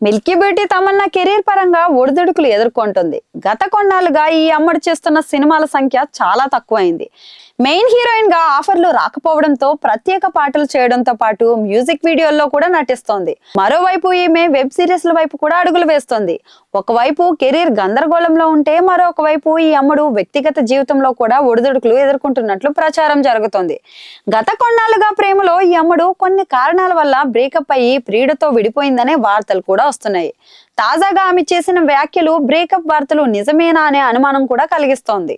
Milky beauty Tamannaah career పరంగా ఒడిదుడుకులు ఎదుర్కొంటుంది. గత కొన్నాళ్ళుగా ఈ అమ్మడు చేస్తున్న సినిమాల సంఖ్య చాలా తక్కువైంది. మెయిన్ హీరోయిన్ గా ఆఫర్లు రాకపోవడంతో ప్రత్యేక పాటలు చేయడంతో పాటు మ్యూజిక్ వీడియోల్లో కూడా నటిస్తోంది. మరోవైపు ఈమె వెబ్ సిరీస్ల వైపు కూడా అడుగులు వేస్తోంది. ఒకవైపు కెరీర్ గందరగోళంలో ఉంటే మరొక వైపు ఈ అమ్మడు వ్యక్తిగత జీవితంలో కూడా ఒడిదుడుకులు ఎదుర్కొంటున్నట్లు ప్రచారం జరుగుతోంది. గత కొన్నాళ్ళుగా ప్రేమలో ఈ అమ్మడు కొన్ని కారణాల వల్ల బ్రేకప్ అయ్యి ప్రియుడితో విడిపోయిందనే వార్తలు కూడా వస్తున్నాయి. తాజాగా ఆమె చేసిన వ్యాఖ్యలు బ్రేకప్ వార్తలు నిజమేనా అనే అనుమానం కూడా కలిగిస్తోంది.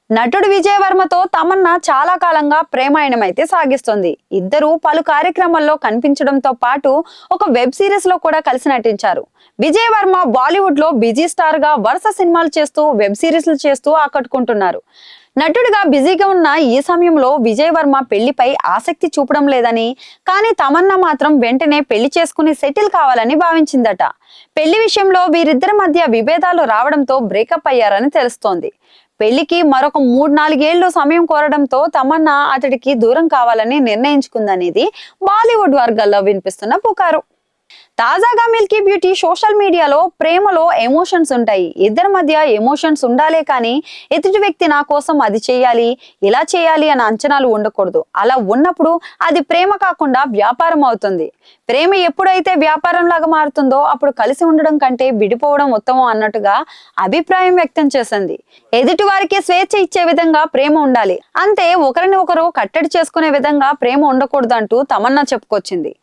నటుడు విజయ్ వర్మతో తమన్నా చాలా కాలంగా ప్రేమాయణం అయితే సాగిస్తోంది. ఇద్దరు పలు కార్యక్రమాల్లో కనిపించడంతో పాటు ఒక వెబ్ సిరీస్ లో కూడా కలిసి నటించారు. విజయ్ వర్మ బాలీవుడ్ లో బిజీ స్టార్ గా వరుస సినిమాలు చేస్తూ వెబ్ సిరీస్లు చేస్తూ ఆకట్టుకుంటున్నారు. నటుడిగా బిజీగా ఉన్న ఈ సమయంలో విజయ్ వర్మ పెళ్లిపై ఆసక్తి చూపడం లేదని, కానీ తమన్నా మాత్రం వెంటనే పెళ్లి చేసుకుని సెటిల్ కావాలని భావించిందట. పెళ్లి విషయంలో వీరిద్దరి మధ్య విభేదాలు రావడంతో బ్రేకప్ అయ్యారని తెలుస్తోంది. పెళ్లికి మరొక 3-4 ఏళ్లు సమయం కోరడంతో తమన్నా అతడికి దూరం కావాలని నిర్ణయించుకుందనేది బాలీవుడ్ వర్గాల్లో వినిపిస్తున్న పుకారు. తాజాగా మిల్కీ బ్యూటీ సోషల్ మీడియాలో ప్రేమలో ఎమోషన్స్ ఉంటాయి, ఇద్దరి మధ్య ఎమోషన్స్ ఉండాలే కానీ ఎదుటి వ్యక్తి నా కోసం అది చేయాలి ఇలా చేయాలి అన్న అంచనాలు ఉండకూడదు. అలా ఉన్నప్పుడు అది ప్రేమ కాకుండా వ్యాపారం అవుతుంది. ప్రేమ ఎప్పుడైతే వ్యాపారం లాగా మారుతుందో అప్పుడు కలిసి ఉండడం కంటే విడిపోవడం ఉత్తమం అన్నట్టుగా అభిప్రాయం వ్యక్తం చేసింది. ఎదుటి వారికి స్వేచ్ఛ ఇచ్చే విధంగా ప్రేమ ఉండాలి, అంతే ఒకరిని ఒకరు కట్టడి చేసుకునే విధంగా ప్రేమ ఉండకూడదు అంటూ తమన్నా చెప్పుకొచ్చింది.